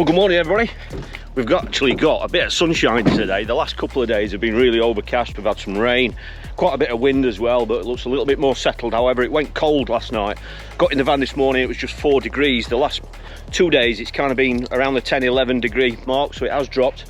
Well, good morning everybody. We've actually got a bit of sunshine today. The last couple of days have been really overcast. We've had some rain, quite a bit of wind as well, but it looks a little bit more settled. However, it went cold last night. Got in the van this morning, it was just 4 degrees. The last 2 days it's kind of been around the 10-11 degree mark, so it has dropped.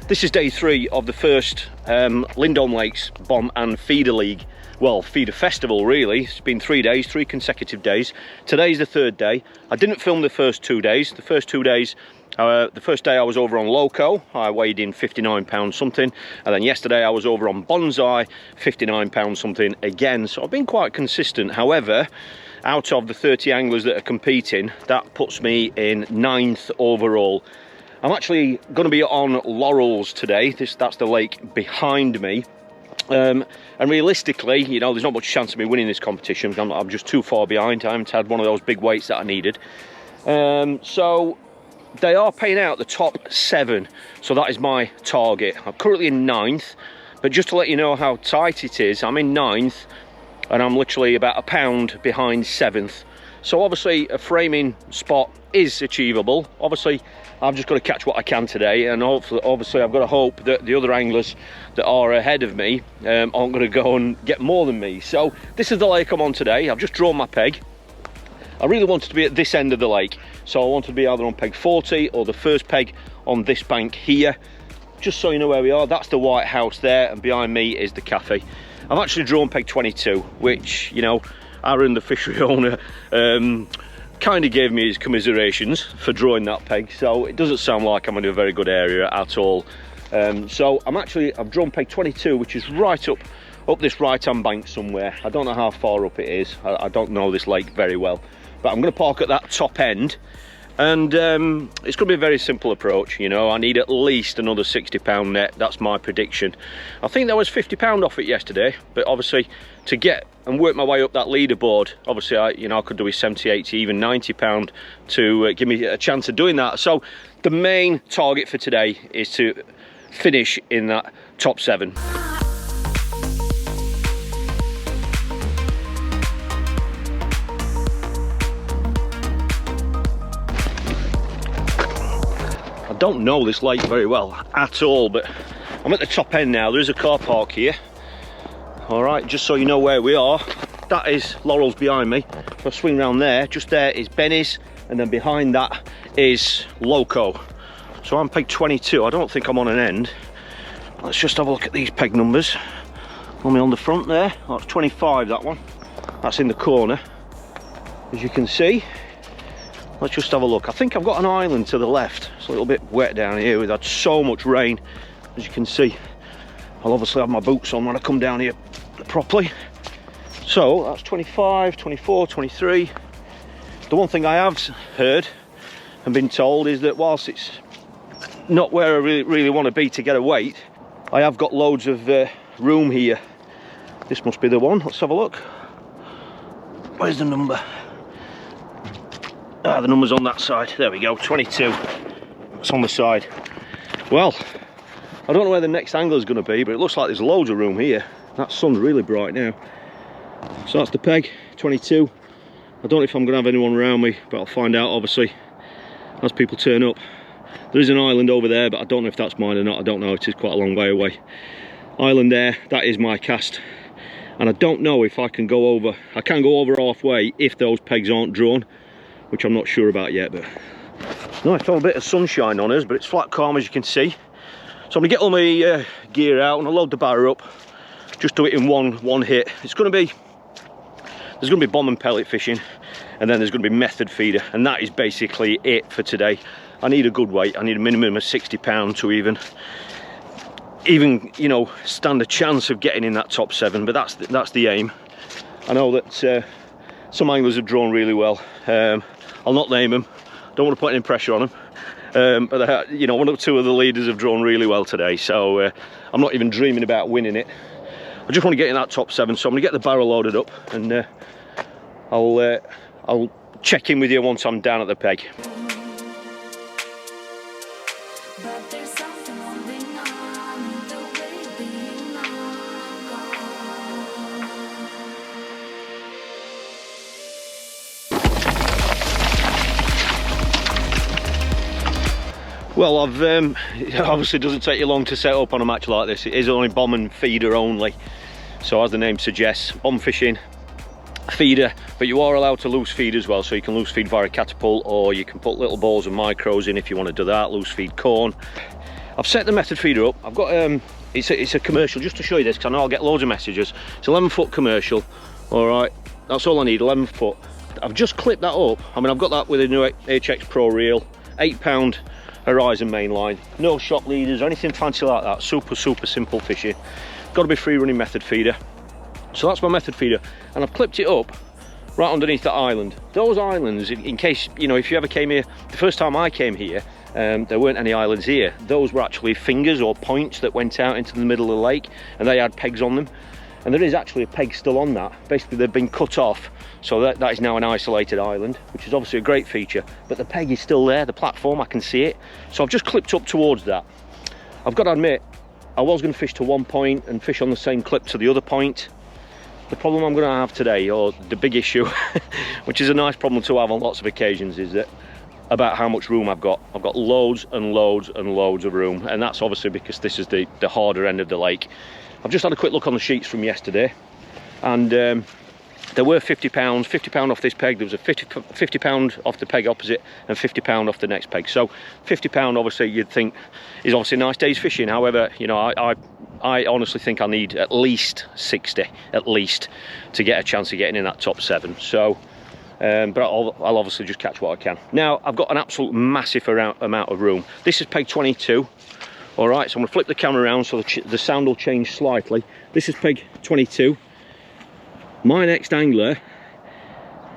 This is day 3 of the first Lindholme Lakes Bomb and Feeder League. Well, Feeder Festival really. It's been 3 days, 3 consecutive days. Today's the 3rd day. I didn't film the first 2 days. The first 2 days, the first day I was over on Loco, I weighed in 59 pounds something, and then yesterday I was over on Bonsai, 59 pounds something again. So I've been quite consistent. However, out of the 30 anglers that are competing, that puts me in 9th overall. I'm actually going to be on Laurels today. That's the lake behind me. And realistically, you know, there's not much chance of me winning this competition. I'm just too far behind. I haven't had one of those big weights that I needed. So they are paying out the top 7. So that is my target. I'm currently in 9th. But just to let you know how tight it is, I'm in 9th. And I'm literally about a pound behind 7th. So obviously a framing spot is achievable. Obviously I've just got to catch what I can today, and obviously I've got to hope that the other anglers that are ahead of me aren't going to go and get more than me. So this is the lake I'm on today. I've just drawn my peg. I really wanted to be at this end of the lake, so I wanted to be either on peg 40 or the first peg on this bank here. Just so you know where we are, that's the White House there, and behind me is the cafe. I've actually drawn peg 22, which, you know, Aaron, the fishery owner, kind of gave me his commiserations for drawing that peg, so it doesn't sound like I'm in a very good area at all. So I've drawn peg 22, which is right up this right hand bank somewhere. I don't know how far up it is. I don't know this lake very well, but I'm going to park at that top end, and it's going to be a very simple approach. You know, I need at least another £60 net. That's my prediction. I think there was £50 off it yesterday, but obviously to get and work my way up that leaderboard, obviously I could do with 70, 80, even £90 to give me a chance of doing that. So the main target for today is to finish in that top 7. I don't know this lake very well at all, but I'm at the top end now. There is a car park here. All right, just so you know where we are, that is Laurels behind me. If I swing around there, just there is Benny's, and then behind that is Loco. So I'm peg 22. I don't think I'm on an end. Let's just have a look at these peg numbers. Only on the front there, oh, that's 25, that one. That's in the corner, as you can see. Let's just have a look. I think I've got an island to the left. It's a little bit wet down here. We've had so much rain, as you can see. I'll obviously have my boots on when I come down here properly. So that's 25, 24, 23. The one thing I have heard and been told is that whilst it's not where I really want to be to get a weight, I have got loads of room here. This must be the one. Let's have a look. Where's the number? Ah, the number's on that side. There we go, 22. It's on the side. Well, I don't know where the next angle is going to be, but it looks like there's loads of room here. That sun's really bright now. So that's the peg, 22. I don't know if I'm going to have anyone around me, but I'll find out obviously as people turn up. There is an island over there, but I don't know if that's mine or not. I don't know, it is quite a long way away. Island there, that is my cast. And I don't know if I can go over. I can go over halfway if those pegs aren't drawn, which I'm not sure about yet. But no, I felt a bit of sunshine on us, but it's flat calm as you can see. So I'm gonna get all my gear out and I'll load the barrow up. Just do it in one hit. There's gonna be bomb and pellet fishing, and then there's gonna be method feeder, and that is basically it for today. I need a good weight. I need a minimum of £60 to even you know, stand a chance of getting in that top 7. But that's the aim. I know that some anglers have drawn really well. I'll not name them. Don't want to put any pressure on them. But you know, 1 or 2 of the leaders have drawn really well today, so I'm not even dreaming about winning it. I just want to get in that top 7, so I'm going to get the barrel loaded up, and I'll check in with you once I'm down at the peg. Well, it obviously doesn't take you long to set up on a match like this. It is only bomb and feeder only. So as the name suggests, bomb fishing, feeder, but you are allowed to loose feed as well. So you can loose feed via a catapult, or you can put little balls and micros in if you want to do that, loose feed corn. I've set the method feeder up. I've got, it's a commercial, just to show you this, because I know I'll get loads of messages. It's 11-foot commercial, all right, that's all I need, 11 foot. I've just clipped that up. I mean, I've got that with a new HX Pro reel, 8-pound Horizon mainline, no shock leaders or anything fancy like that. Super simple fishing. Got to be free running method feeder. So that's my method feeder, and I've clipped it up right underneath that island. Those islands, in case, you know, if you ever came here, the first time I came here, there weren't any islands here. Those were actually fingers or points that went out into the middle of the lake, and they had pegs on them. And there is actually a peg still on that. Basically, they've been cut off, so that is now an isolated island, which is obviously a great feature. But the peg is still there, the platform, I can see it. So I've just clipped up towards that. I've got to admit, I was going to fish to one point and fish on the same clip to the other point. The problem I'm going to have today, or the big issue, which is a nice problem to have on lots of occasions, is that about how much room I've got. I've got loads and loads and loads of room, and that's obviously because this is the harder end of the lake. I've just had a quick look on the sheets from yesterday, and there were £50 off this peg. There was a £50 off the peg opposite and £50 off the next peg. So £50 obviously you'd think is obviously a nice day's fishing. However, you know, I honestly think I need at least 60 at least to get a chance of getting in that top 7. So but I'll obviously just catch what I can. Now I've got an absolute massive amount of room. This is peg 22. All right, so I'm gonna flip the camera around so the sound will change slightly. This is peg 22. My next angler,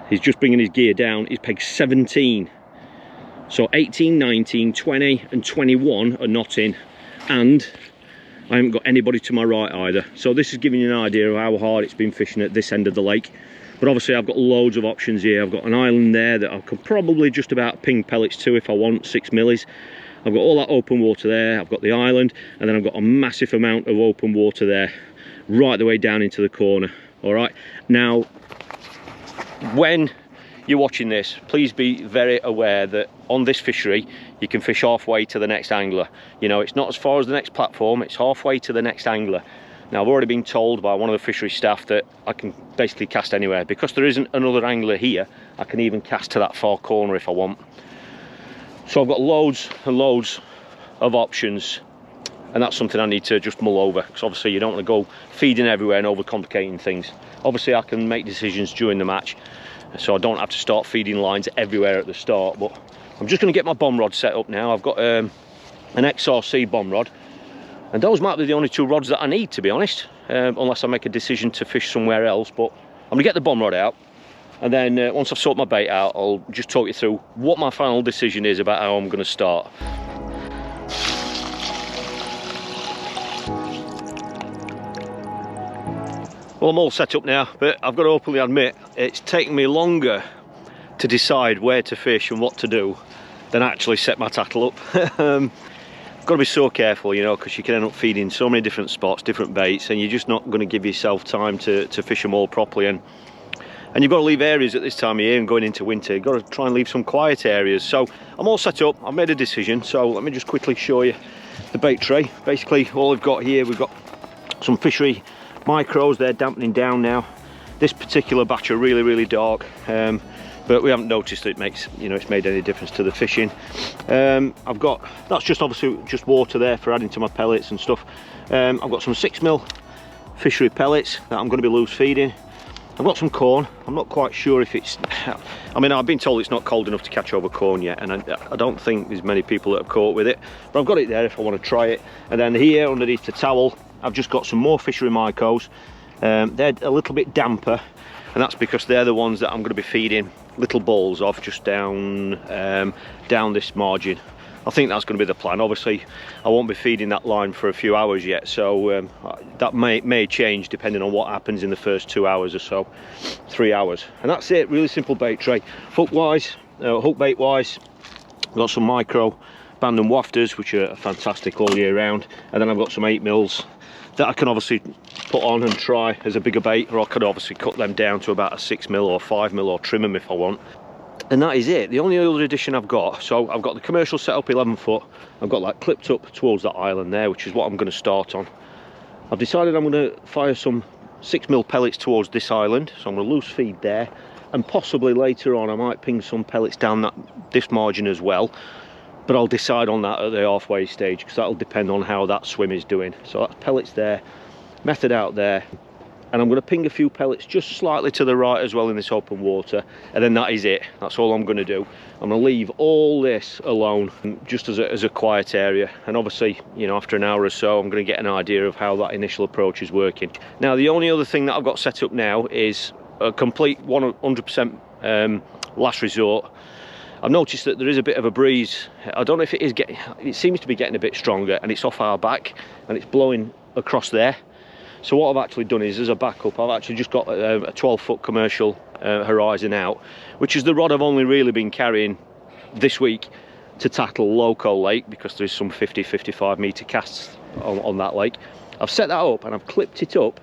he's just bringing his gear down, is peg 17. So 18, 19, 20 and 21 are not in, and I haven't got anybody to my right either. So this is giving you an idea of how hard it's been fishing at this end of the lake. But obviously I've got loads of options here. I've got an island there that I could probably just about ping pellets to if I want, 6 millis. I've got all that open water there, I've got the island, and then I've got a massive amount of open water there, right the way down into the corner. All right, now when you're watching this, please be very aware that on this fishery you can fish halfway to the next angler. You know, it's not as far as the next platform, it's halfway to the next angler. Now I've already been told by one of the fishery staff that I can basically cast anywhere. Because there isn't another angler here, I can even cast to that far corner if I want. So I've got loads and loads of options, and that's something I need to just mull over, because obviously you don't want to go feeding everywhere and overcomplicating things. Obviously I can make decisions during the match, so I don't have to start feeding lines everywhere at the start. But I'm just going to get my bomb rod set up now. I've got an XRC bomb rod, and those might be the only 2 rods that I need, to be honest, unless I make a decision to fish somewhere else. But I'm going to get the bomb rod out, and then once I've sorted my bait out, I'll just talk you through what my final decision is about how I'm going to start. Well, I'm all set up now, but I've got to openly admit it's taken me longer to decide where to fish and what to do than actually set my tackle up. I've got to be so careful, you know, because you can end up feeding so many different spots, different baits, and you're just not going to give yourself time to fish them all properly. And you've got to leave areas at this time of year and going into winter. You've got to try and leave some quiet areas. So I'm all set up, I've made a decision. So let me just quickly show you the bait tray. Basically all we've got here, we've got some fishery micros. They're dampening down now. This particular batch are really dark, but we haven't noticed that it makes, you know, it's made any difference to the fishing. I've got, that's just obviously just water there for adding to my pellets and stuff. I've got some 6mm fishery pellets that I'm going to be loose feeding. I've got some corn. I'm not quite sure if it's, I mean, I've been told it's not cold enough to catch over corn yet, and I don't think there's many people that have caught with it, but I've got it there if I want to try it. And then here underneath the towel, I've just got some more fishery micos. They're a little bit damper, and that's because they're the ones that I'm going to be feeding little balls of just down down this margin. I think that's going to be the plan. Obviously I won't be feeding that line for a few hours yet, so that may change depending on what happens in the first 2 hours or so, 3 hours. And that's it, really simple bait tray. Hook bait wise, I've got some micro band and wafters, which are fantastic all year round, and then I've got some 8mm that I can obviously put on and try as a bigger bait, or I could obviously cut them down to about a 6mm or 5mm or trim them if I want. And that is it. The only other addition I've got, so I've got the commercial setup 11 foot. I've got that clipped up towards that island there, which is what I'm going to start on. I've decided I'm going to fire some 6mm pellets towards this island, so I'm going to loose feed there, and possibly later on I might ping some pellets down this margin as well, but I'll decide on that at the halfway stage, because that'll depend on how that swim is doing. So that's pellets there, method out there, and I'm going to ping a few pellets just slightly to the right as well in this open water, and then that is it. That's all I'm going to do. I'm going to leave all this alone, just as a quiet area, and obviously, you know, after an hour or so I'm going to get an idea of how that initial approach is working. Now, the only other thing that I've got set up now is a complete 100% last resort. I've noticed that there is a bit of a breeze. I don't know if it is getting, it seems to be getting a bit stronger, and it's off our back and it's blowing across there. So what I've actually done is, as a backup, I've actually just got a 12-foot commercial horizon out, which is the rod I've only really been carrying this week to tackle Loco Lake, because there's some 50-55 metre casts on that lake. I've set that up and I've clipped it up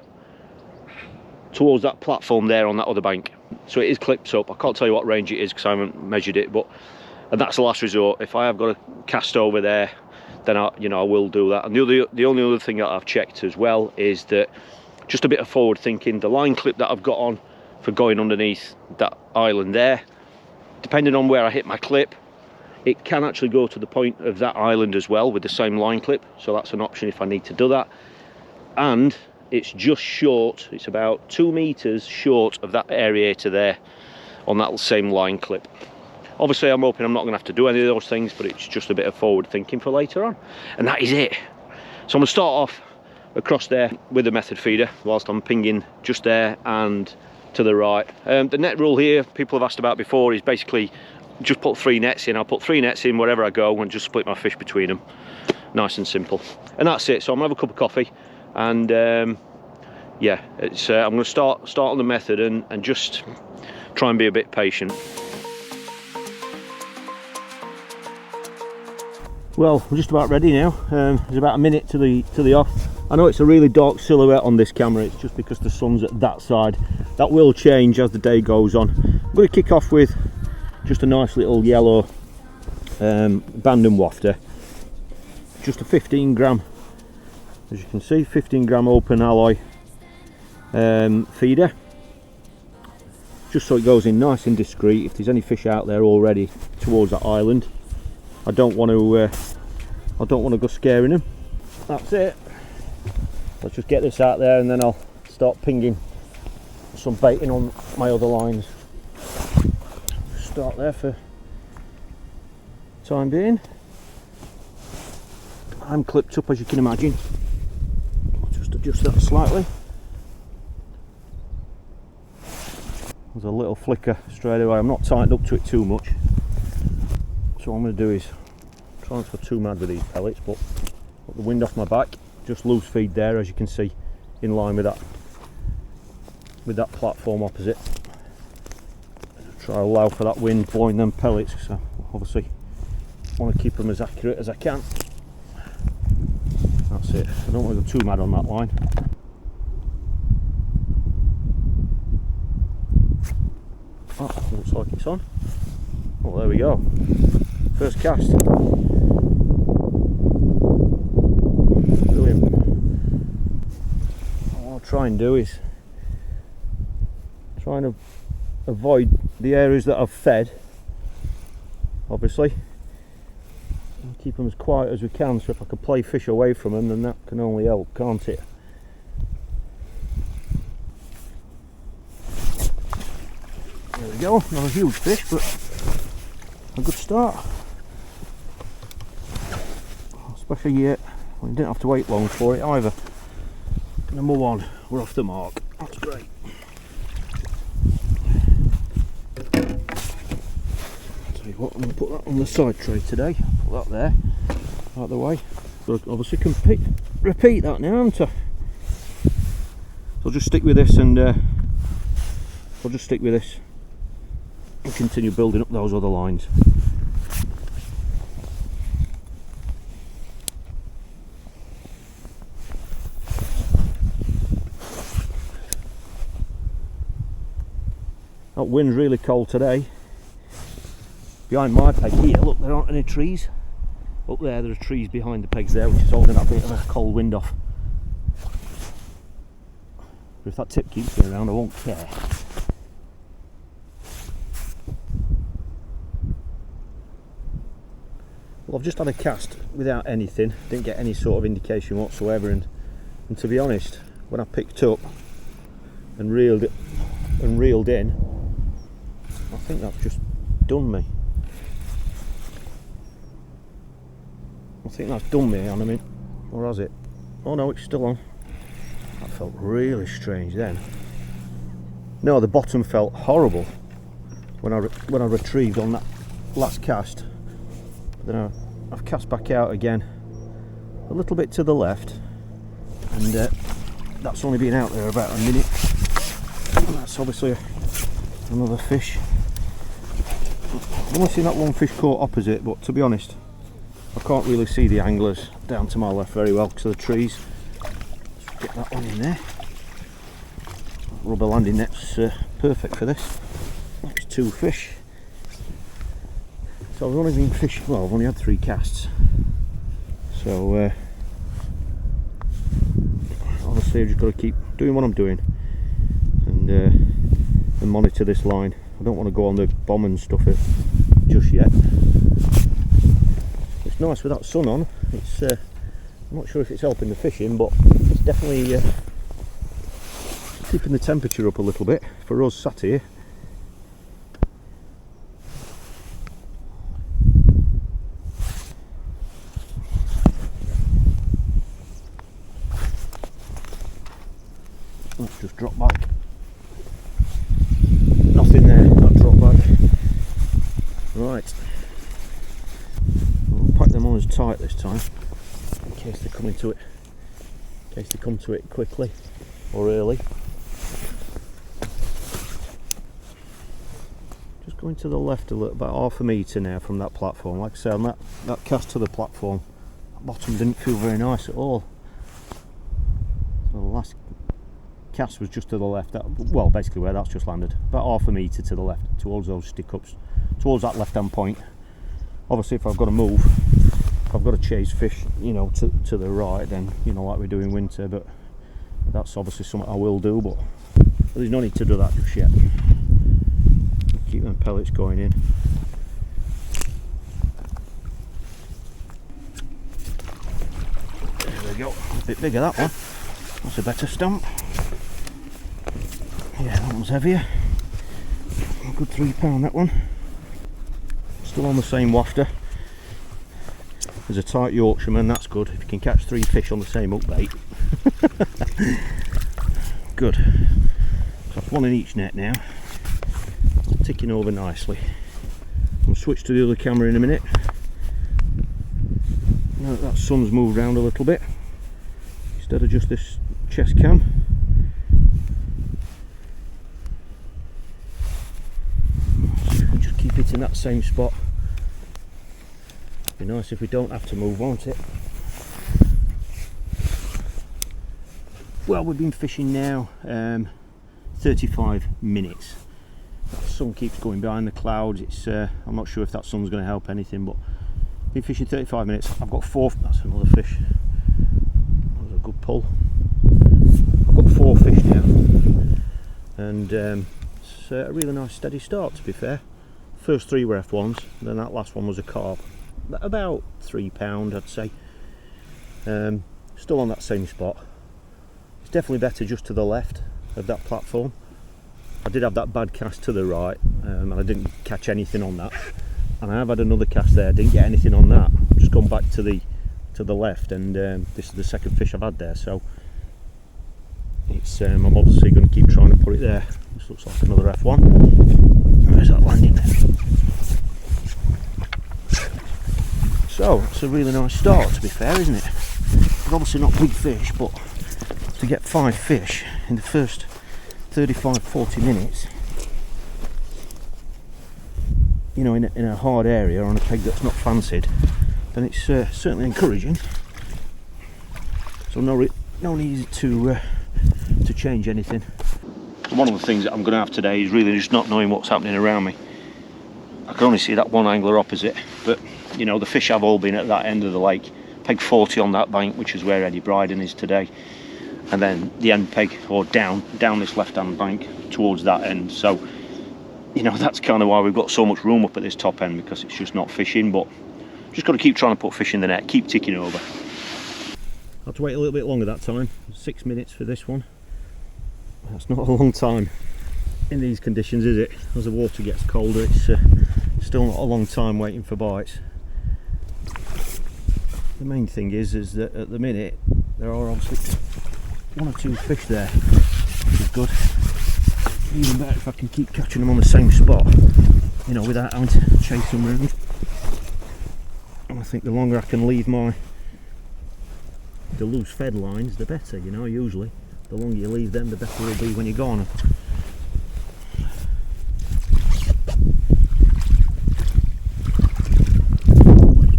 towards that platform there on that other bank. So it is clipped up. I can't tell you what range it is because I haven't measured it, and that's the last resort. If I have got to cast over there, then I will do that. And the only other thing that I've checked as well is that, just a bit of forward thinking, the line clip that I've got on for going underneath that island there, depending on where I hit my clip, it can actually go to the point of that island as well with the same line clip. So that's an option if I need to do that. And it's just short, it's about 2 meters short of that aerator there on that same line clip. Obviously, I'm hoping I'm not going to have to do any of those things, but it's just a bit of forward thinking for later on. And that is it. So I'm going to start off across there with the method feeder whilst I'm pinging just there and to the right. The net rule here, people have asked about before, is basically just put 3 nets in. I'll put 3 nets in wherever I go and just split my fish between them. Nice and simple. And that's it. So I'm going to have a cup of coffee, and yeah, I'm going to start on the method and just try and be a bit patient. Well, we're just about ready now. There's about a minute to the off. I know it's a really dark silhouette on this camera. It's just because the sun's at that side. That will change as the day goes on. I'm going to kick off with just a nice little yellow Bandon wafter. Just a 15 gram, as you can see, 15 gram open alloy feeder. Just so it goes in nice and discreet. If there's any fish out there already towards that island, I don't want to go scaring them. That's it. Let's just get this out there, and then I'll start pinging some baiting on my other lines. Start there for time being. I'm clipped up, as you can imagine. I'll just adjust that slightly. There's a little flicker straight away. I'm not tightened up to it too much. So what I'm going to do is try not to go too mad with these pellets, but put the wind off my back, just loose feed there, as you can see, in line with that platform opposite. Try to allow for that wind blowing them pellets, so obviously I want to keep them as accurate as I can. That's it. I don't want to go too mad on that line. Oh, looks like it's on. Oh, there we go. First cast. Brilliant. What I'll try and do is try and avoid the areas that I've fed, obviously, and keep them as quiet as we can. So if I could play fish away from them, then that can only help, can't it? There we go. Not a huge fish, but a good start. Especially we didn't have to wait long for it either. Number 1, we're off the mark. That's great. Tell you what, I'm going to put that on the side tray today. Put that there, out of the way. So obviously can repeat that now, haven't I? So I'll just stick with this, and and continue building up those other lines. That wind's really cold today. behind my peg here, look, there aren't any trees. Up there are trees behind the pegs there, which is holding that bit of a cold wind off. But if that tip keeps me around, I won't care. Well, I've just had a cast without anything, didn't get any sort of indication whatsoever, and to be honest, when I picked up and reeled in, I think that's just done me. I think that's done me, and I mean, or has it? Oh no, it's still on. That felt really strange then. No, the bottom felt horrible when I retrieved on that last cast. Then I've cast back out again, a little bit to the left, and that's only been out there about a minute. And that's obviously another fish. I've only seen that one fish caught opposite, but to be honest, I can't really see the anglers down to my left very well because of the trees. Let's get that one in there. Rubber landing net's perfect for this. That's 2 fish. So I've only been fishing, well, I've only had 3 casts. So obviously I've just got to keep doing what I'm doing and monitor this line. I don't want to go on the bomb and stuff it just yet. It's nice with that sun on. It's I'm not sure if it's helping the fishing, but it's definitely keeping the temperature up a little bit for us sat here. Let's just drop back. Nothing there, that drop back. Right. I'll pack them on as tight this time, in case they come into it. In case they come to it quickly or early. Just going to the left a little, about half a metre now from that platform. Like I said, on that cast to the platform, that bottom didn't feel very nice at all. So the last cast was just to the left, well, basically where that's just landed, about half a metre to the left, towards those stick ups, towards that left hand point. Obviously if I've got to move, if I've got to chase fish, you know, to the right, then, you know, like we do in winter, but that's obviously something I will do, but there's no need to do that just yet. Keep them pellets going in. There we go, a bit bigger that one, that's a better stamp. Yeah, that one's heavier. A good £3 that one. Still on the same wafter. There's a tight Yorkshireman, that's good. If you can catch 3 fish on the same hook bait. Good. So that's 1 in each net now. Ticking over nicely. I'll switch to the other camera in a minute. Now that sun's moved around a little bit, instead of just this chest cam. Keep it in that same spot. Be nice if we don't have to move, won't it? Well, we've been fishing now 35 minutes. That sun keeps going behind the clouds. It's I'm not sure if that sun's going to help anything, but been fishing 35 minutes. I've got 4. That's another fish. That was a good pull. I've got 4 fish now, and it's a really nice steady start, to be fair. First 3 were F1s, then that last one was a carp, about £3 I'd say. Still on that same spot. It's definitely better just to the left of that platform. I did have that bad cast to the right, and I didn't catch anything on that. And I have had another cast there, didn't get anything on that. I've just gone back to the left, and this is the second fish I've had there. So it's I'm obviously going to keep trying to put it there. This looks like another F1. Where's that landing there? So it's a really nice start, to be fair, isn't it? It's obviously not big fish, but to get 5 fish in the first 35-40 minutes, you know, in a hard area on a peg that's not fancied, then it's certainly encouraging. So no need to change anything. One of the things that I'm going to have today is really just not knowing what's happening around me. I can only see that one angler opposite, but you know, the fish have all been at that end of the lake. Peg 40 on that bank, which is where Eddie Bryden is today, and then the end peg, or down this left hand bank towards that end. So you know, that's kind of why we've got so much room up at this top end, because it's just not fishing. But just got to keep trying to put fish in the net, keep ticking over. I had to wait a little bit longer that time, 6 minutes for this one. That's not a long time in these conditions, is it? As the water gets colder, it's still not a long time waiting for bites. The main thing is that at the minute there are obviously 1 or 2 fish there, which is good. Even better if I can keep catching them on the same spot, you know, without having to chase them round. And I think the longer I can leave the loose fed lines, the better, you know. Usually the longer you leave them, the better it'll be when you go on them.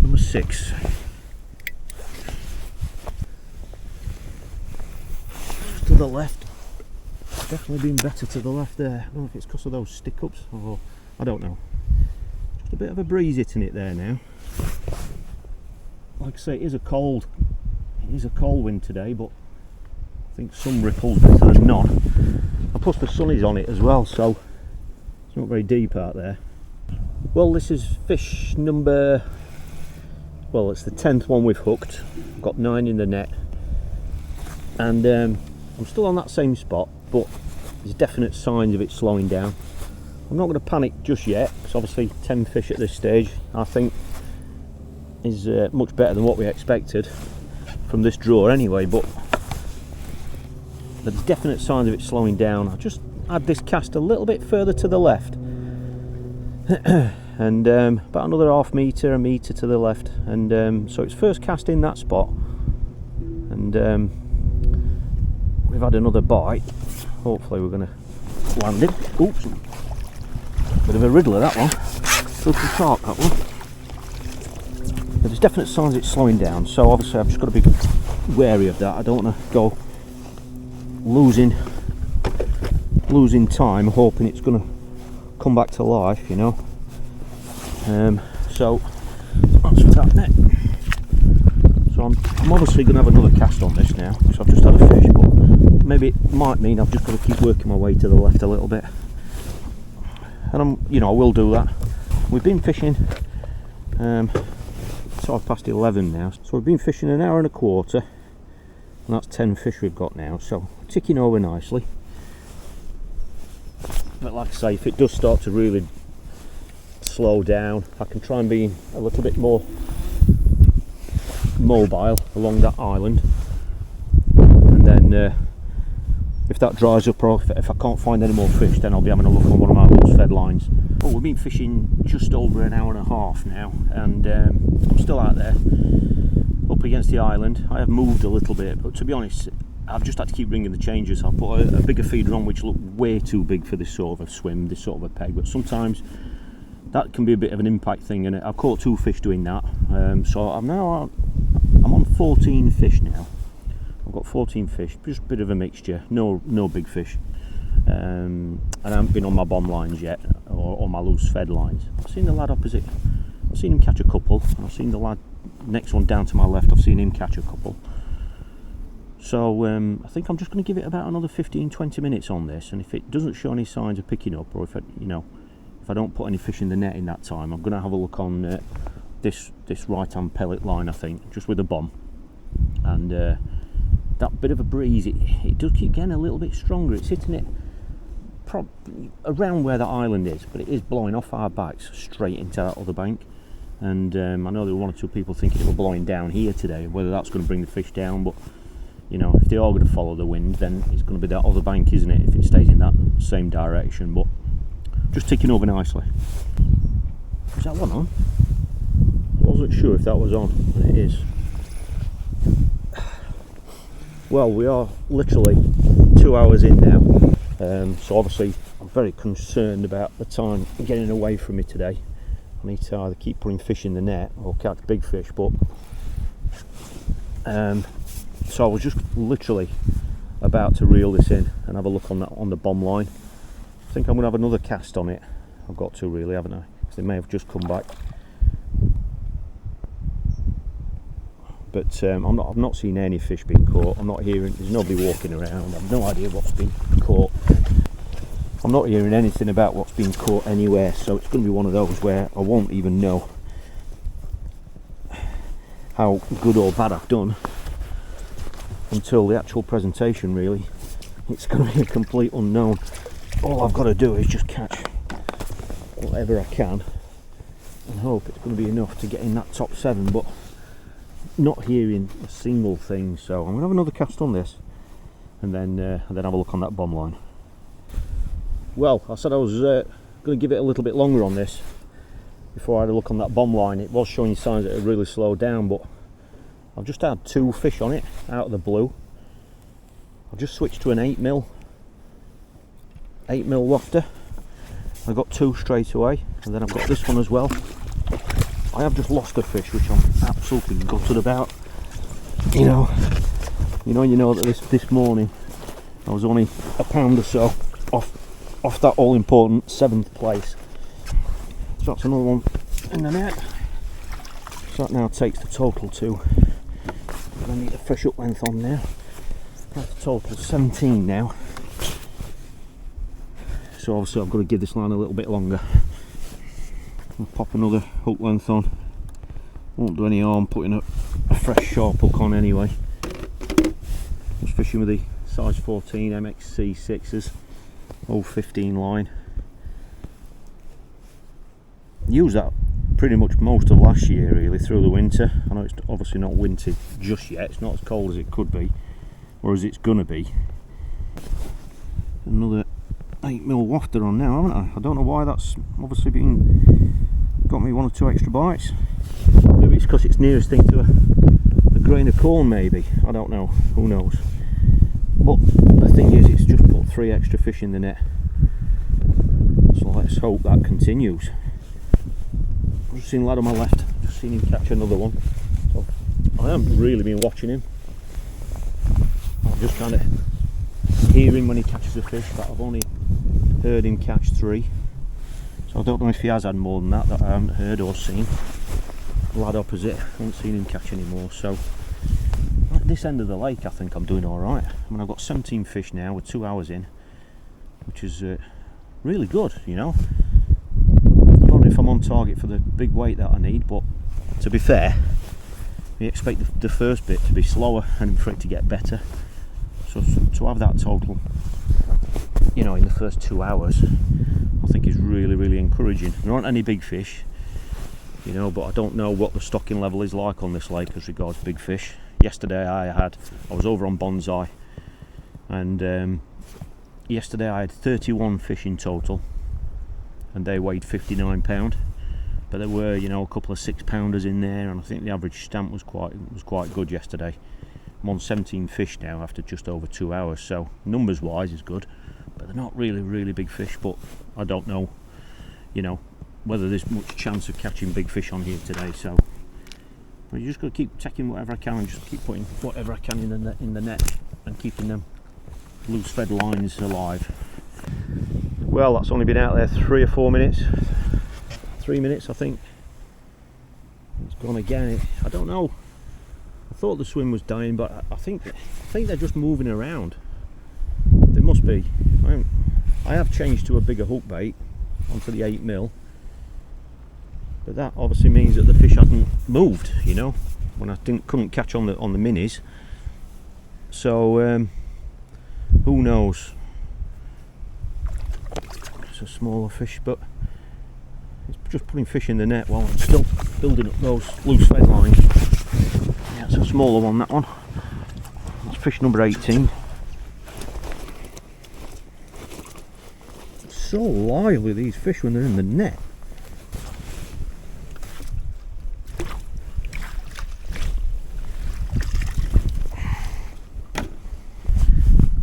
Number 6. Just to the left. Definitely been better to the left there. I don't know if it's because of those stick-ups, or I don't know. Just a bit of a breeze hitting it there now. Like I say, it is a cold wind today, but I think some ripples better than none. And plus the sun is on it as well, so it's not very deep out there. Well, this is fish number, well, it's the 10th one we've hooked. Got 9 in the net, and I'm still on that same spot, but there's definite signs of it slowing down. I'm not going to panic just yet, because obviously 10 fish at this stage I think is much better than what we expected from this draw anyway, but there's definite signs of it slowing down. I'll just add this cast a little bit further to the left and about another half metre, a metre to the left, and so it's first cast in that spot, and we've had another bite. Hopefully we're going to land it. Oops, bit of a riddler that one. Filthy talk that one. But there's definite signs it's slowing down, so obviously I've just got to be wary of that. I don't want to go losing time hoping it's going to come back to life, you know. So that's that net. So I'm obviously going to have another cast on this now, because I've just had a fish, but maybe it might mean I've just got to keep working my way to the left a little bit, and I will do that. We've been fishing, it's 11:30 now, so we've been fishing an hour and a quarter, and that's 10 fish we've got now, so ticking over nicely. But like I say, if it does start to really slow down, I can try and be a little bit more mobile along that island, and then if that dries up, or if I can't find any more fish, then I'll be having a look on one of my loose fed lines. Well, we've been fishing just over an hour and a half now, and I'm still out there up against the island. I have moved a little bit, but to be honest, I've just had to keep ringing the changes. I put a bigger feeder on, which looked way too big for this sort of a swim, this sort of a peg, but sometimes that can be a bit of an impact thing, and I've caught 2 fish doing that. So I'm on 14 fish now. I've got 14 fish, just a bit of a mixture, no big fish, and I haven't been on my bomb lines yet, or my loose fed lines. I've seen the lad opposite, I've seen him catch a couple, and I've seen the lad next one down to my left, I've seen him catch a couple. So I think I'm just going to give it about another 15-20 minutes on this, and if it doesn't show any signs of picking up, or if I don't put any fish in the net in that time, I'm going to have a look on this right hand pellet line, I think, just with a bomb. And that bit of a breeze, it does keep getting a little bit stronger. It's hitting it around where the island is, but it is blowing off our backs straight into that other bank. And I know there were 1 or 2 people thinking it was blowing down here today, whether that's going to bring the fish down, but you know, if they are going to follow the wind, then it's going to be that other bank, isn't it, if it stays in that same direction. But just ticking over nicely. Is that one on? I wasn't sure if that was on, but it is. Well, we are literally 2 hours in now, so obviously I'm very concerned about the time getting away from me today. I need to either keep putting fish in the net or catch big fish, but so I was just literally about to reel this in and have a look on the bomb line. I think I'm going to have another cast on it. I've got to really, haven't I? because they may have just come back. But I've not seen any fish being caught. I'm not hearing, there's nobody walking around. I've no idea what's been caught. I'm not hearing anything about what's been caught anywhere, so it's going to be one of those where I won't even know how good or bad I've done until the actual presentation, really. It's going to be a complete unknown. All I've got to do is just catch whatever I can and hope it's going to be enough to get in that top 7, but not hearing a single thing. So I'm going to have another cast on this and then have a look on that bomb line. Well, I said I was going to give it a little bit longer on this before I had a look on that bomb line. It was showing signs that it had really slowed down, but I've just had 2 fish on it out of the blue. I've just switched to an 8mm wafter. I got 2 straight away, and then I've got this one as well. I have just lost a fish, which I'm absolutely gutted about. You know that this morning I was only a pound or so off that all important 7th place. So that's another one in the net. So that now takes the total to, I need a fresh up length on now. That's the total 17 now. So obviously I've got to give this line a little bit longer. I'll pop another hook length on. Won't do any harm putting a fresh sharp hook on anyway. Just fishing with the size 14 MXC 6s, old 15 line. Used that pretty much most of last year, really, through the winter. I know it's obviously not winter just yet, it's not as cold as it could be, or as it's gonna be. Another 8mm wafter on now, haven't I? I don't know why that's obviously got me 1 or 2 extra bites. Maybe it's because it's nearest thing to a grain of corn, maybe. I don't know, who knows. But the thing is, it's just put 3 extra fish in the net. So let's hope that continues. I've just seen a lad on my left, just seen him catch another one. So I haven't really been watching him. I'm just kind of hearing when he catches a fish, but I've only heard him catch 3. So I don't know if he has had more than that I haven't heard or seen. The lad opposite, I haven't seen him catch any more. So at this end of the lake I think I'm doing alright. I mean, I've got 17 fish now, we're 2 hours in, which is really good, you know. I don't know if I'm on target for the big weight that I need, but to be fair, we expect the first bit to be slower and for it to get better. So to have that total, you know, in the first 2 hours, I think is really, really encouraging. There aren't any big fish, you know, but I don't know what the stocking level is like on this lake as regards big fish. Yesterday I was over on Bonsai, and yesterday I had 31 fish in total, and they weighed 59 pound, but there were, you know, a couple of 6-pounders in there, and I think the average stamp was quite good yesterday. I'm on 17 fish now after just over 2 hours, so numbers wise is good, but they're not really big fish. But I don't know, you know, whether there's much chance of catching big fish on here today. So you just got to keep taking whatever I can and just keep putting whatever I can in the net and keeping them loose fed lines alive. Well, that's only been out there 3 or 4 minutes. 3 minutes, I think. It's gone again. I don't know. I thought the swim was dying, but I think they're just moving around. They must be. I have changed to a bigger hook bait onto the 8mm, but that obviously means that the fish hadn't moved, you know, when I couldn't catch on the minis. So who knows? It's a smaller fish, but it's just putting fish in the net while I'm still building up those loose fed lines. Yeah, it's a smaller one, that one. That's fish number 18. It's so lively, these fish, when they're in the net.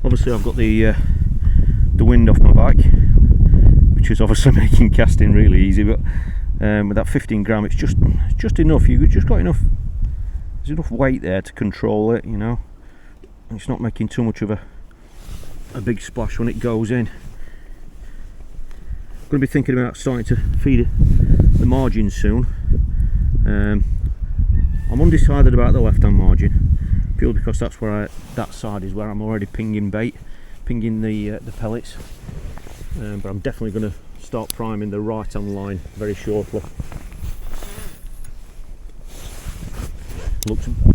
Obviously I've got the wind off my back, which is obviously making casting really easy, but with that 15 gram it's just enough. You've just got enough, there's enough weight there to control it, you know, and it's not making too much of a big splash when it goes in. I'm going to be thinking about starting to feed the margin soon. I'm undecided about the left hand margin, purely because that's where that side is where I'm already pinging the pellets. But I'm definitely going to start priming the right hand line very shortly.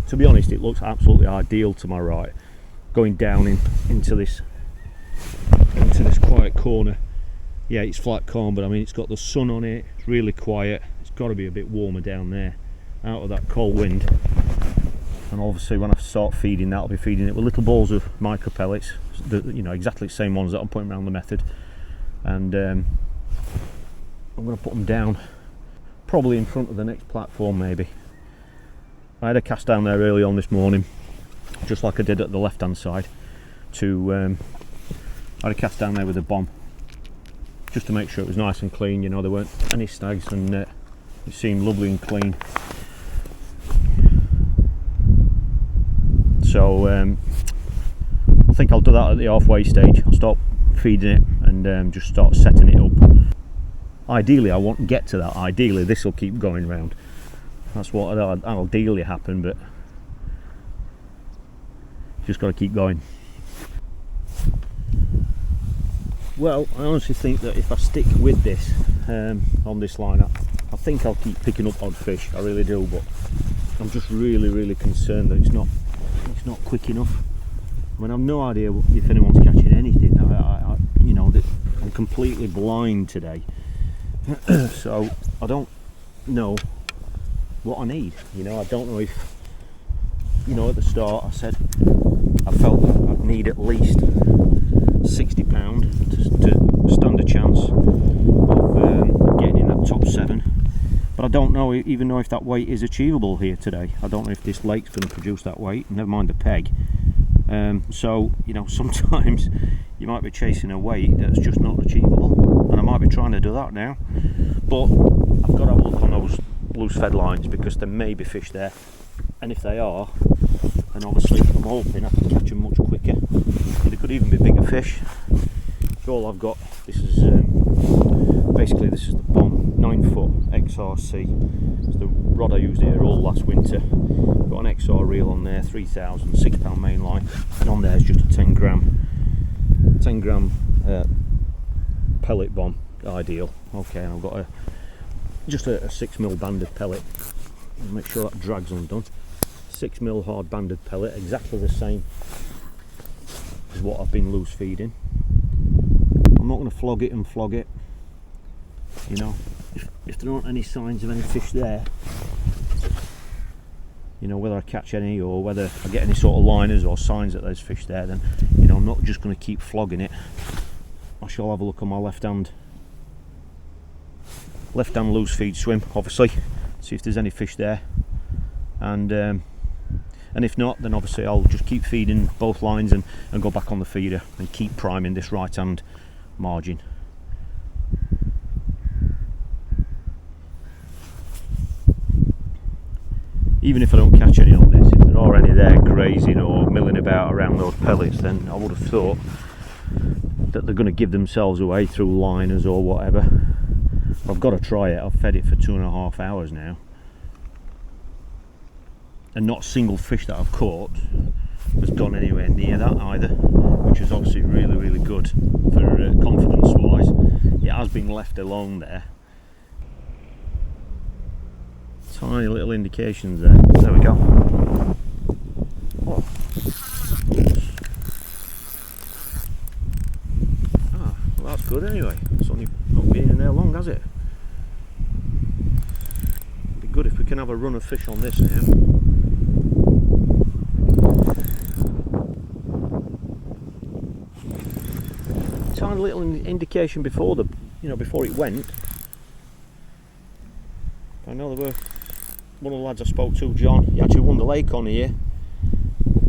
To be honest, it looks absolutely ideal to my right, going down into this quiet corner. Yeah, it's flat calm, but I mean, it's got the sun on it, it's really quiet. It's got to be a bit warmer down there out of that cold wind. And obviously when I start feeding that, I'll be feeding it with little balls of micro pellets, exactly the same ones that I'm putting around the method. And I'm going to put them down probably in front of the next platform. Maybe I had a cast down there early on this morning, just like I did at the left hand side. I had a cast down there with a bomb, just to make sure it was nice and clean. You know, there weren't any snags, and it seemed lovely and clean. So I think I'll do that at the halfway stage. I'll start feeding it and just start setting it up. Ideally, I won't get to that. Ideally, this will keep going round. That's what that'll ideally happen, but just got to keep going. Well, I honestly think that if I stick with this on this line, I think I'll keep picking up odd fish. I really do, but I'm just really concerned that it's not quick enough. I mean, I've no idea if anyone's catching anything. I'm completely blind today, so I don't know what I need. I don't know if, at the start I said I felt that I'd need at least 60 pound to stand a chance of getting in that top 7. But I don't know even if that weight is achievable here today. I don't know if this lake's going to produce that weight, never mind the peg. So sometimes you might be chasing a weight that's just not achievable, and I might be trying to do that now. But I've got to have a look on those loose fed lines, because there may be fish there, and if they are, then obviously I'm hoping I can catch them much quicker. There could even be bigger fish. So all I've got, this is the bomb 9-foot XRC. It's the rod I used here all last winter. Got an XR reel on there, 3,000, £6 main line, and on there is just a 10 gram pellet bomb, ideal. Okay, and I've got just a 6mm banded pellet. Make sure that drag's undone. 6mm hard banded pellet, exactly the same as what I've been loose feeding. I'm not going to flog it. If there aren't any signs of any fish there, whether I catch any or whether I get any sort of liners or signs that there's fish there, then I'm not just going to keep flogging it. I shall have a look on my left hand loose feed swim, obviously, see if there's any fish there, and if not, then obviously I'll just keep feeding both lines and go back on the feeder and keep priming this right hand margin. Even if I don't catch any on this, if there are any there grazing or milling about around those pellets, then I would have thought that they're going to give themselves away through liners or whatever. I've got to try it. I've fed it for 2.5 hours now, and not a single fish that I've caught has gone anywhere near that either, which is obviously really good for confidence wise. It has been left alone there. Tiny little indications there. There we go. Oh. Well, that's good anyway. It's only not been in there long, has it? It'd be good if we can have a run of fish on this now. Tiny little indication before before it went. I know there were one of the lads I spoke to, John. He actually won the lake on here.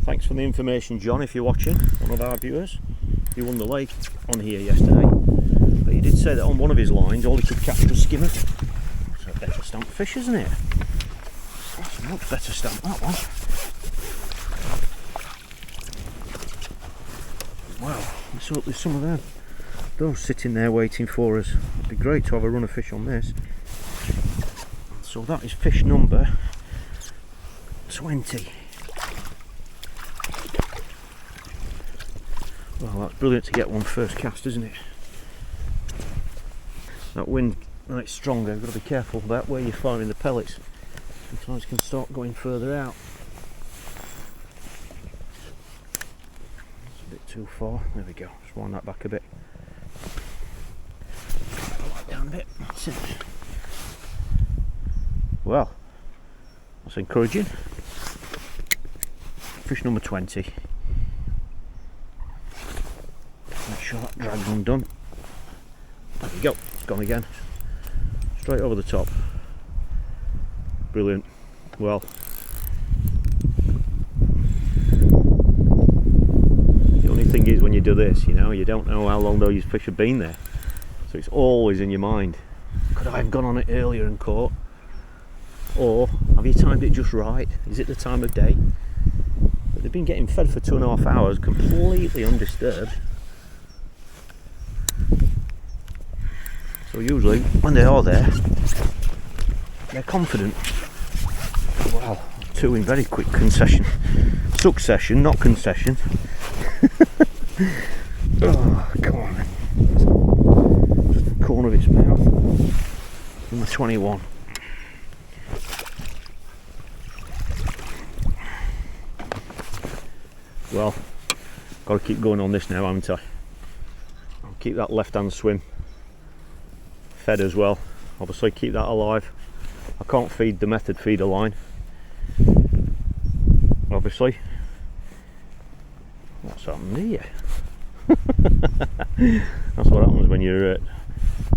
Thanks for the information, John, if you're watching, one of our viewers. He won the lake on here yesterday. But he did say that on one of his lines, all he could catch was skimmers. It's a better stamp fish, isn't it? That's a much better stamp, that one. Wow, let's hope there's some of those sitting there waiting for us. It'd be great to have a run of fish on this. So that is fish number 20. Well, that's brilliant to get one first cast, isn't it? That wind, when it's stronger, you've got to be careful about where you're firing the pellets. Sometimes you can start going further out. It's a bit too far. There we go. Just wind that back a bit. Down a bit. That's it. Well, that's encouraging. Fish number 20. Make sure that drag's undone. There we go. It's gone again. Straight over the top. Brilliant. Well, the only thing is when you do this, you know, you don't know how long those fish have been there. So it's always in your mind. Could I have gone on it earlier and caught? Or have you timed it just right? Is it the time of day? But they've been getting fed for 2.5 hours, completely undisturbed. So usually when they are there, they're confident. Wow, 2 in very quick succession, not concession. Oh, come on then. Just the corner of its mouth. Number 21. Well, got to keep going on this now, haven't I? I'll keep that left hand swim fed as well. Obviously keep that alive. I can't feed the method feeder line, obviously. What's happened here? That's what happens when you're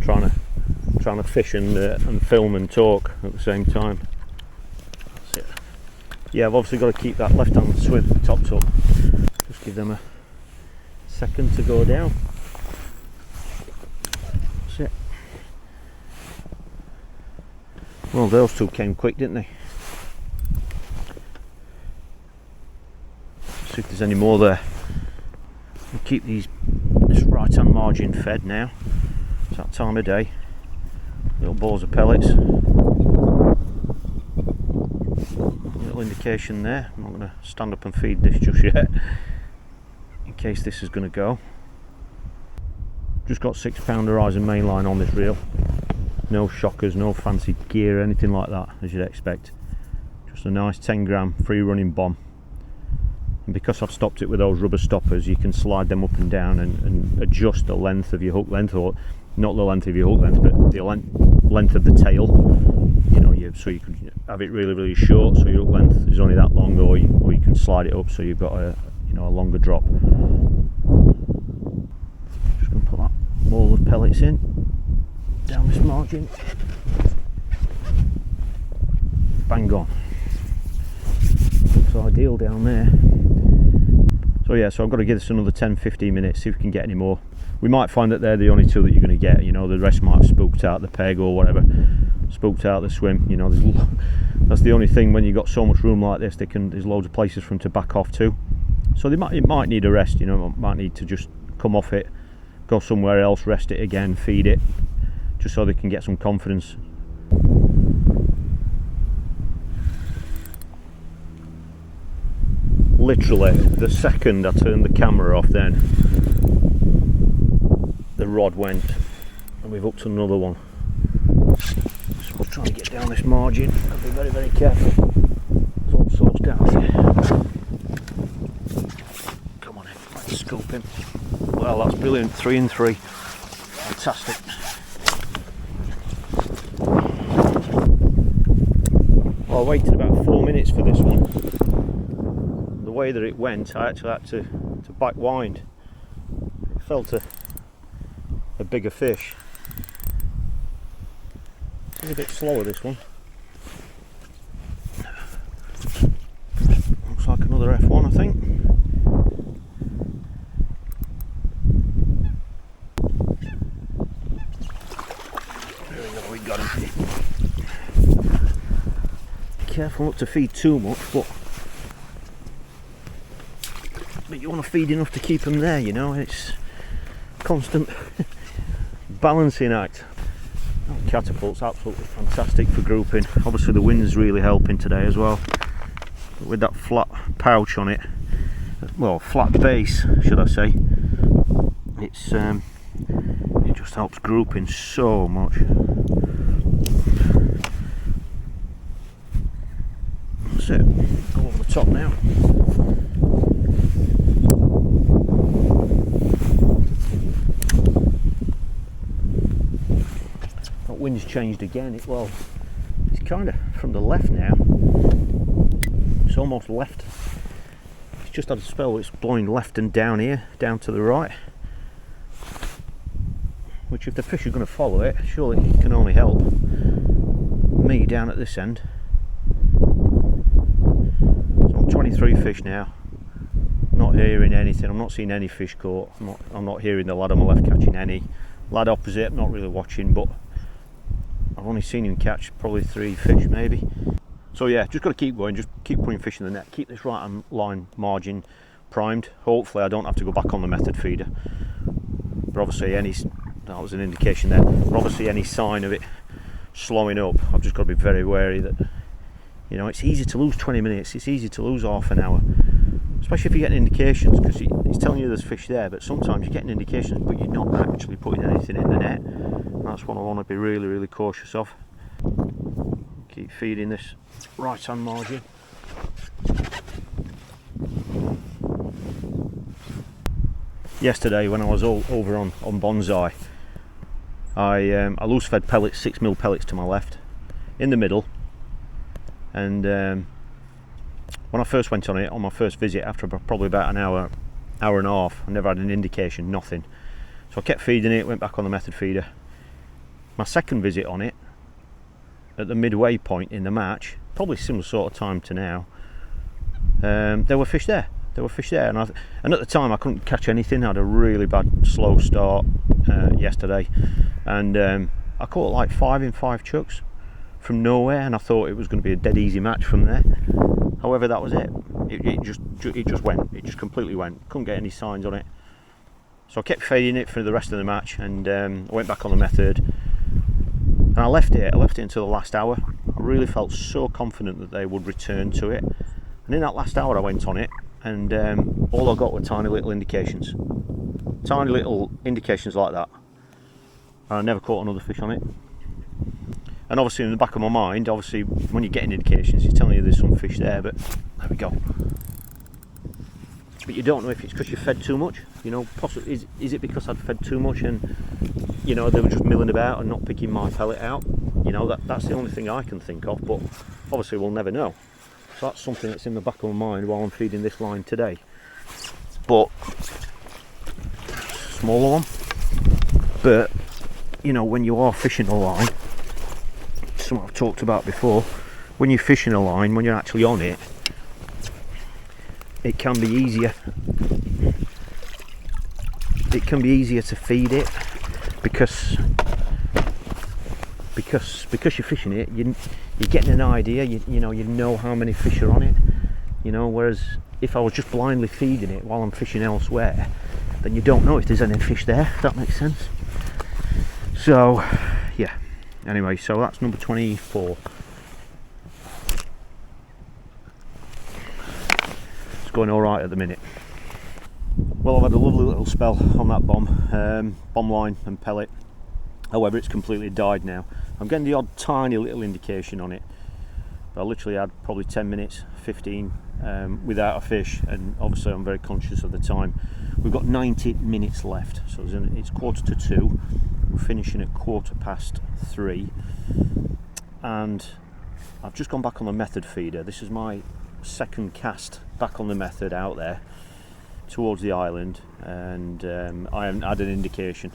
trying to fish and film and talk at the same time. That's it. Yeah, I've obviously got to keep that left hand swim topped up. Just give them a second to go down. That's it. Well, those 2 came quick, didn't they? See if there's any more there. We'll keep this right hand margin fed now. It's that time of day. Little balls of pellets. Little indication there. I'm not going to stand up and feed this just yet, in case this is going to go. Just got 6-pound horizon mainline on this reel. No shockers, no fancy gear, anything like that, as you'd expect. Just a nice 10-gram free running bomb. And because I've stopped it with those rubber stoppers, you can slide them up and down and adjust the length of your hook length, or not the length of your hook length, but the length of the tail. You know, so you can have it really, really short, so your hook length is only that long, or you can slide it up so you've got a longer drop. Just going to put that ball of pellets in down this margin. Bang on. Looks ideal down there. So yeah, so I've got to give this another 10-15 minutes, see if we can get any more. We might find that they're the only 2 that you're going to get, you know, the rest might have spooked out the peg or whatever, spooked out the swim, you know. That's the only thing, when you've got so much room like this, there's loads of places for them to back off to. So it might need a rest, you know, might need to just come off it, go somewhere else, rest it again, feed it, just so they can get some confidence. Literally, the second I turned the camera off, then the rod went, and we've hooked another one. So we'll try and get down this margin. I'll be very, very careful. There's all sorts down here. Come on in, let's scoop him. Well, that's brilliant. 3 and 3. Fantastic. Well, I waited about 4 minutes for this one. The way that it went, I actually had to back wind. It felt a bigger fish. It's a bit slower, this one. Looks like another F1, I think. There we go, we got him. Careful not to feed too much, but you want to feed enough to keep them there, you know. It's constant balancing act. Catapult's absolutely fantastic for grouping. Obviously the wind's really helping today as well. But with that flat pouch on it, well, flat base should I say, it's it just helps grouping so much. That's it. Go over the top now. That wind's changed again. It's kind of from the left now. It's almost left. It's just had a spell where it's blowing left and down here, down to the right. Which if the fish are going to follow it, surely it can only help me down at this end. So I'm 23 fish now. Not hearing anything. I'm not seeing any fish caught. I'm not hearing the lad on my left catching any. Lad opposite, I'm not really watching, but I've only seen him catch probably 3 fish maybe. So yeah, just got to keep going, just keep putting fish in the net, keep this right hand line margin primed. Hopefully I don't have to go back on the method feeder. But obviously that was an indication there. But obviously any sign of it slowing up, I've just got to be very wary that, you know, it's easy to lose 20 minutes, it's easy to lose half an hour. Especially if you're getting indications, because he's telling you there's fish there, but sometimes you're getting indications but you're not actually putting anything in the net. That's what I want to be really, really cautious of. Keep feeding this right hand margin. Yesterday when I was over on Bonsai, I loose fed pellets, 6mm pellets to my left, in the middle, and when I first went on it, on my first visit, after probably about an hour and a half, I never had an indication, nothing. So I kept feeding it, went back on the method feeder. My second visit on it, at the midway point in the match, probably similar sort of time to now, there were fish there. And at the time I couldn't catch anything. I had a really bad slow start yesterday, and I caught like 5 in 5 chucks from nowhere, and I thought it was going to be a dead easy match from there. However, that was it. It just went. It just completely went. Couldn't get any signs on it. So I kept feeding it for the rest of the match, and I went back on the method. And I left it until the last hour. I really felt so confident that they would return to it. And in that last hour I went on it, and all I got were tiny little indications. Tiny little indications like that. And I never caught another fish on it. And obviously in the back of my mind, obviously when you're getting indications, it's telling you there's some fish there, but there we go. But you don't know if it's because you fed too much, you know, possibly is it because I'd fed too much and, you know, they were just milling about and not picking my pellet out. You know, that's the only thing I can think of, but obviously we'll never know. So that's something that's in the back of my mind while I'm feeding this line today. But smaller one, but you know, when you are fishing a line, something I've talked about before, when you're fishing a line, when you're actually on it, it can be easier. It can be easier to feed it because you're fishing it. You're getting an idea. You know how many fish are on it. You know, whereas if I was just blindly feeding it while I'm fishing elsewhere, then you don't know if there's any fish there. If that makes sense. So, yeah. Anyway, so that's number 24. It's going all right at the minute. Well, I've had a lovely little spell on that bomb line and pellet. However, it's completely died now. I'm getting the odd tiny little indication on it, but I literally had probably 10 minutes, 15 without a fish, and obviously I'm very conscious of the time. We've got 90 minutes left, so it's 1:45. We're finishing at 3:15, and I've just gone back on the method feeder. This is my second cast back on the method out there towards the island, and I haven't had an indication.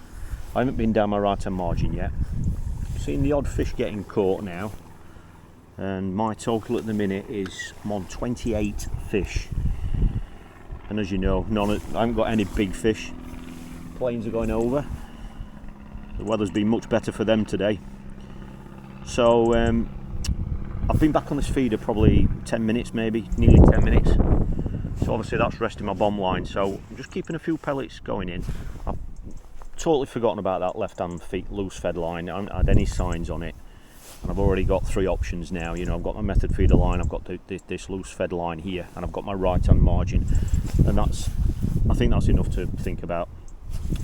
I haven't been down my right hand margin yet. Seeing the odd fish getting caught now, and my total at the minute is I'm on 28 fish, and as you know, I haven't got any big fish. Planes are going over. The weather's been much better for them today, so I've been back on this feeder probably 10 minutes, maybe nearly 10 minutes. So obviously that's resting my bomb line, so I'm just keeping a few pellets going in. I've totally forgotten about that left-hand feet loose fed line. I haven't had any signs on it, and I've already got 3 options now. You know, I've got my method feeder line, I've got this loose fed line here, and I've got my right-hand margin, and I think that's enough to think about.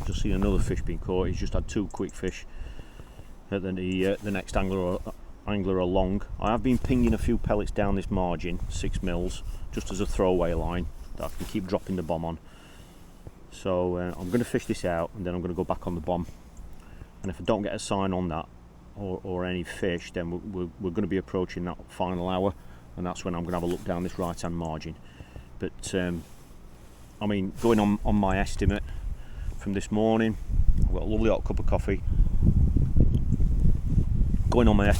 Just see another fish being caught. He's just had 2 quick fish at the next angler along. I have been pinging a few pellets down this margin, 6 mils, just as a throwaway line that I can keep dropping the bomb on. So I'm going to fish this out, and then I'm going to go back on the bomb, and if I don't get a sign on that or any fish, then we're going to be approaching that final hour, and that's when I'm going to have a look down this right hand margin. But I mean, going on my estimate from this morning, I've got a lovely hot cup of coffee. Going on my is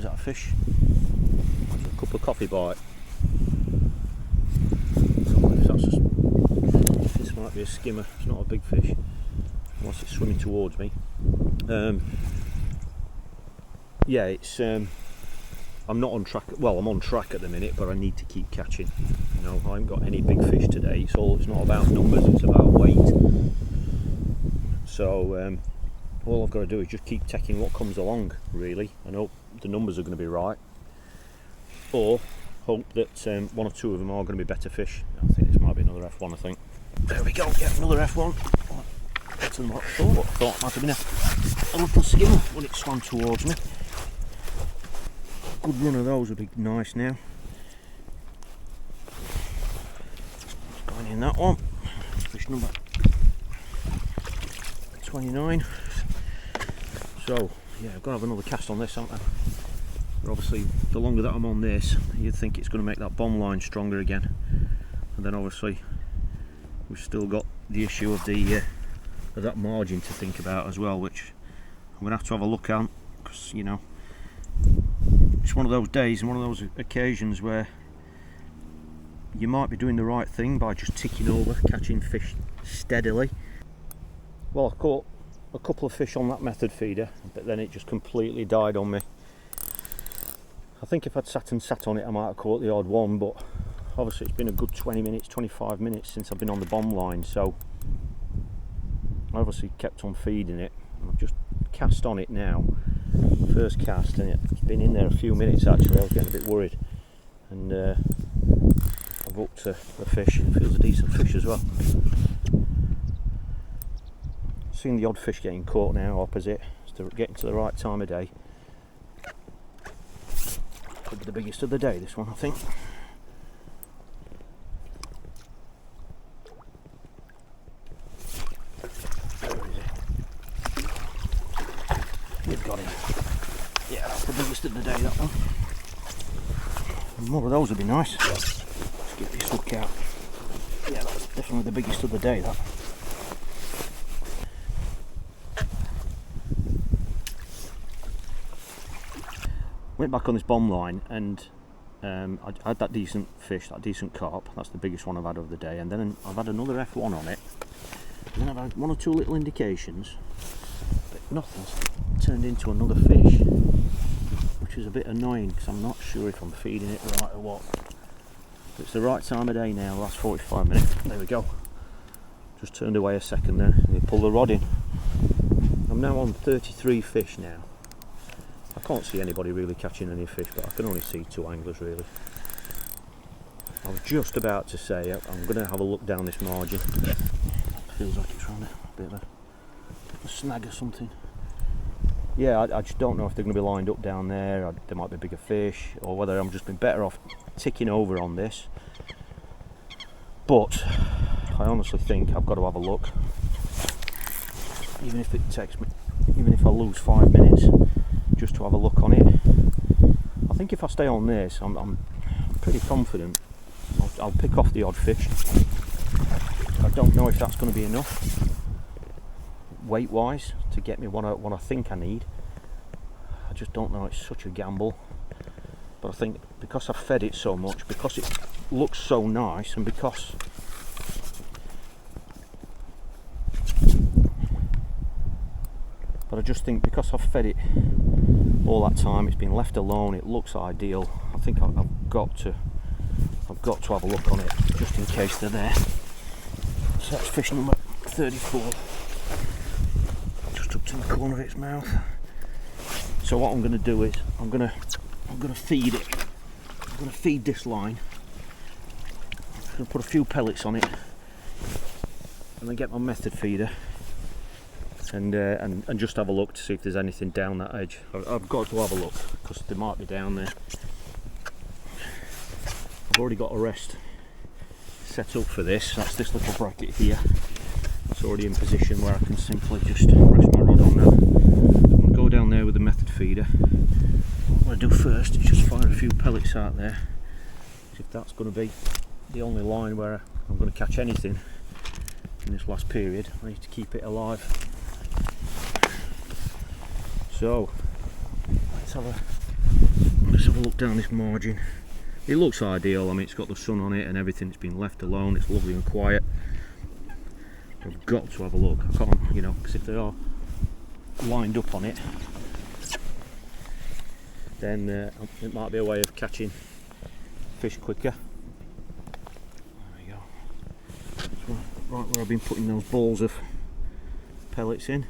that a fish? That's a cup of coffee bite. This might be a skimmer. It's not a big fish unless it's swimming towards me. Yeah, it's I'm not on track. Well, I'm on track at the minute, but I need to keep catching. You know, I haven't got any big fish today. It's not about numbers, it's about weight. So all I've got to do is just keep taking what comes along, really. I hope the numbers are going to be right, or hope that 1 or 2 of them are going to be better fish. I think this might be another F1, I think. There we go, yeah, another F1. That's what I thought it might have been a little skimmer when it swam towards me. Good run of those would be nice now. Going in that one. Fish number 29. So yeah, I've got to have another cast on this, haven't I? But obviously, the longer that I'm on this, you'd think it's going to make that bomb line stronger again. And then obviously, we've still got the issue of that margin to think about as well, which I'm going to have a look at, because you know, it's one of those days and one of those occasions where you might be doing the right thing by just ticking over, catching fish steadily. Well, I caught a couple of fish on that method feeder, but then it just completely died on me. I think if I'd sat on it, I might have caught the odd one, but obviously it's been a good 20 minutes, 25 minutes since I've been on the bomb line, so I obviously kept on feeding it. I've just cast on it now, first cast, and it's been in there a few minutes actually. I was getting a bit worried, and I've hooked a fish. It feels a decent fish as well. Seeing the odd fish getting caught now opposite, it's getting to the right time of day. Could be the biggest of the day, this one, I think. Where is it? You've got him. Yeah, that's the biggest of the day, that one. And more of those would be nice. Let's get this hook out. Yeah, that's definitely the biggest of the day, that. Went back on this bomb line, and I had that decent fish, that decent carp. That's the biggest one I've had of the day, and then I've had another F1 on it, and then I've had 1 or 2 little indications, but nothing's turned into another fish, which is a bit annoying because I'm not sure if I'm feeding it right or what. But it's the right time of day now, last 45 minutes. There we go. Just turned away a second there, and pull the rod in. I'm now on 33 fish now. I can't see anybody really catching any fish, but I can only see 2 anglers really. I was just about to say I'm going to have a look down this margin. Feels like it's around a bit of a snag or something. Yeah, I just don't know if they're going to be lined up down there, or there might be bigger fish, or whether I'm just been better off ticking over on this. But I honestly think I've got to have a look, even if it takes me, even if I lose 5 minutes. Just to have a look on it. I think if I stay on this, I'm pretty confident I'll pick off the odd fish. I don't know if that's going to be enough weight wise to get me what I think I need. I just don't know, it's such a gamble. But I think because I've fed it so much, because it looks so nice, and because I just think because I've fed it all that time, it's been left alone, it looks ideal. I think I've got to have a look on it just in case they're there. So that's fish number 34. corner of its mouth. So what I'm going to do is I'm going to feed it. I'm going to feed this line. I'm going to put a few pellets on it, and then get my method feeder and just have a look to see if there's anything down that edge. I've got to have a look because they might be down there. I've already got a rest set up for this. That's this little bracket here. It's already in position where I can simply just rest my rod on now. I'm going to go down there with the method feeder. What I'm going to do first is just fire a few pellets out there. If that's going to be the only line where I'm going to catch anything in this last period, I need to keep it alive. So let's have a look down this margin. It looks ideal. I mean, it's got the sun on it and everything. It's been left alone. It's lovely and quiet. I've got to have a look. I can't, you know, because if they are lined up on it, then it might be a way of catching fish quicker. There we go. That's right where I've been putting those balls of pellets in.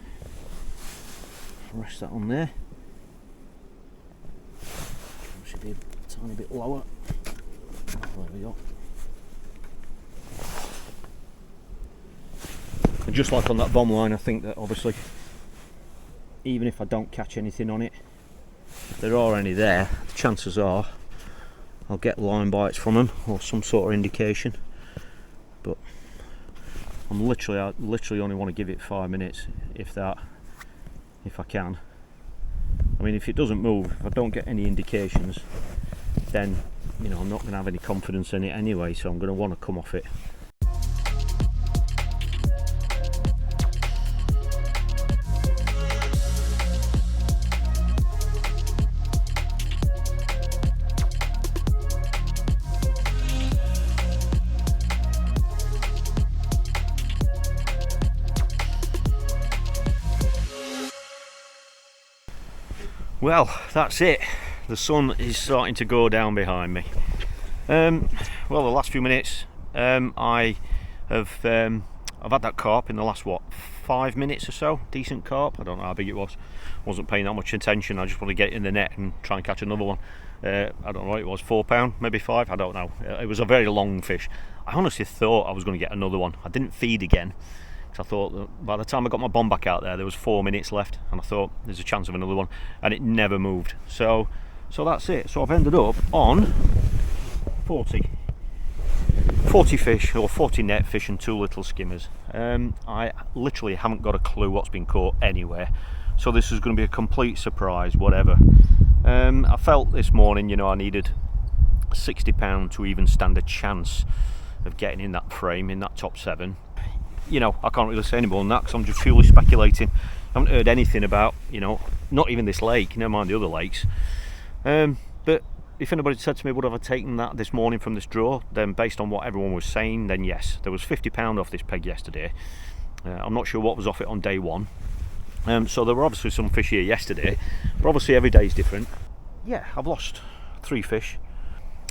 Rest that on there. Should be a tiny bit lower. Oh, there we go. And just like on that bomb line, I think that obviously, even if I don't catch anything on it, if there are any there, the chances are I'll get line bites from them or some sort of indication. But I literally only want to give it 5 minutes, if that. If I can. I mean, if it doesn't move, if I don't get any indications, then, you know, I'm not going to have any confidence in it anyway, so I'm going to want to come off it. Well, that's it. The sun is starting to go down behind me. Well, the last few minutes, I've had that carp in the last 5 minutes or so. Decent carp. I don't know how big it was. Wasn't paying that much attention. I just want to get it in the net and try and catch another one. I don't know what it was, £4, maybe 5. I don't know. It was a very long fish. I honestly thought I was going to get another one. I didn't feed again. I thought that by the time I got my bomb back out there was 4 minutes left, and I thought there's a chance of another one, and it never moved. So that's it. So I've ended up on 40 fish, or 40 net fish and 2 little skimmers. I literally haven't got a clue what's been caught anywhere, so this is going to be a complete surprise, whatever. I felt this morning, you know, I needed £60 to even stand a chance of getting in that frame, in that top 7. You know, I can't really say any more than that because I'm just purely speculating. I haven't heard anything about, you know, not even this lake, never mind the other lakes. But if anybody said to me, would I have taken that this morning from this draw, then based on what everyone was saying, then yes. There was £50 off this peg yesterday. I'm not sure what was off it on day 1. So there were obviously some fish here yesterday, but obviously every day is different. Yeah, I've lost 3 fish.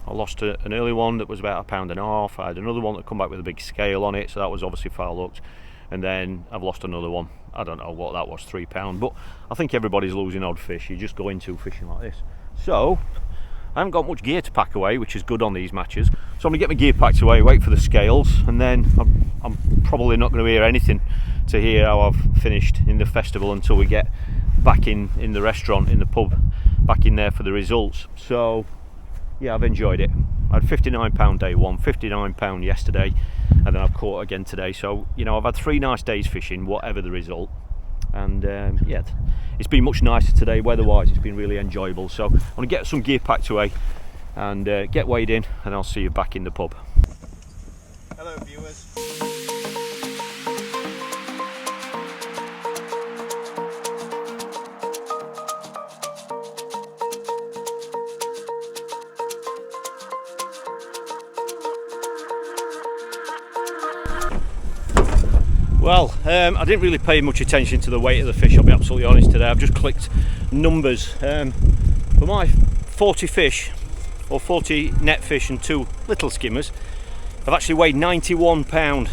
I lost an early one that was about £1.50. I had another one that come back with a big scale on it, so that was obviously foul looked. And then I've lost another one. I don't know what that was, £3. But I think everybody's losing odd fish. You just go into fishing like this. So I haven't got much gear to pack away, which is good on these matches. So I'm gonna get my gear packed away, wait for the scales, and then I'm probably not going to hear anything to hear how I've finished in the festival until we get back in the restaurant, in the pub, back in there for the results. So yeah, I've enjoyed it. I had £59 day 1, £59 yesterday, and then I've caught again today. So, you know, I've had 3 nice days fishing, whatever the result. And yeah, it's been much nicer today weather-wise. It's been really enjoyable. So I'm going to get some gear packed away and get weighed in, and I'll see you back in the pub. Hello viewers. Well, I didn't really pay much attention to the weight of the fish, I'll be absolutely honest today. I've just clicked numbers. For my 40 fish, or 40 net fish and 2 little skimmers, I've actually weighed £91.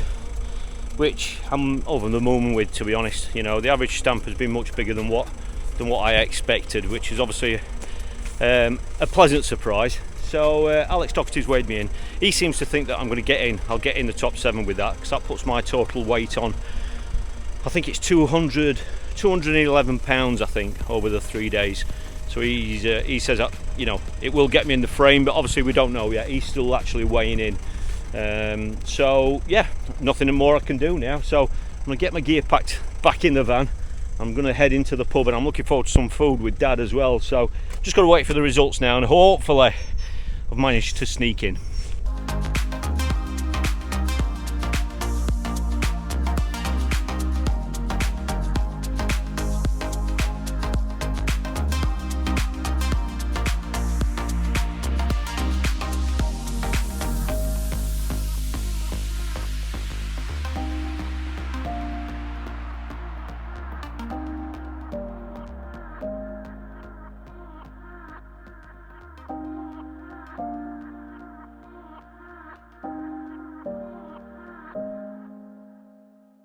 which I'm over the moon with, to be honest. You know, the average stamp has been much bigger than what I expected, which is obviously a pleasant surprise. So Alex Doherty's weighed me in. He seems to think that I'm going to get in. I'll get in the top 7 with that, because that puts my total weight on, I think it's 211 pounds, I think, over the 3 days. So he says that, you know, it will get me in the frame, but obviously we don't know yet. He's still actually weighing in. So yeah, nothing more I can do now. So I'm going to get my gear packed back in the van. I'm going to head into the pub, and I'm looking forward to some food with Dad as well. So just got to wait for the results now, and hopefully I've managed to sneak in.